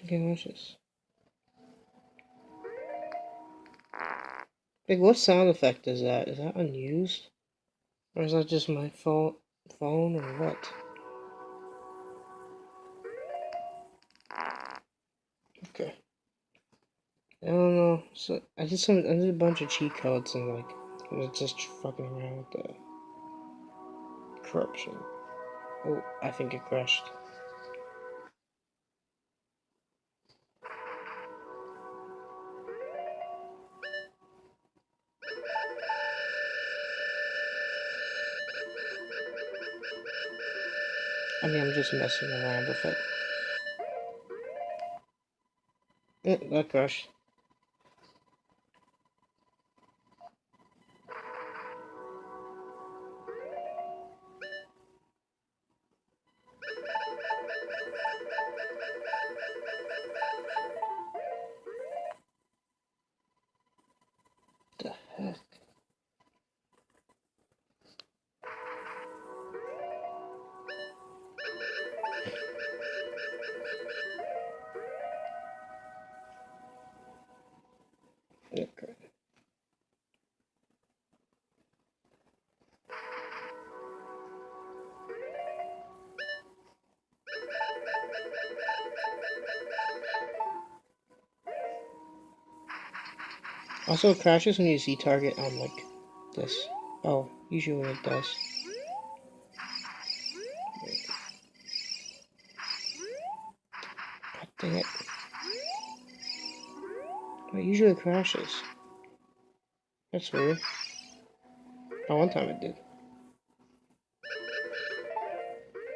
Okay, watch this. Like, what sound effect is that? Is that unused? Or is that just my phone or what? Okay. I don't know. So I did a bunch of cheat codes and like I was just fucking around with the corruption. Oh, I think it crashed. I mean, I'm just messing around with it. That crashed. The heck? Okay. Also, it crashes when you see target on like this. Oh, usually it does. God dang it. It usually crashes. That's weird. Oh, one time it did.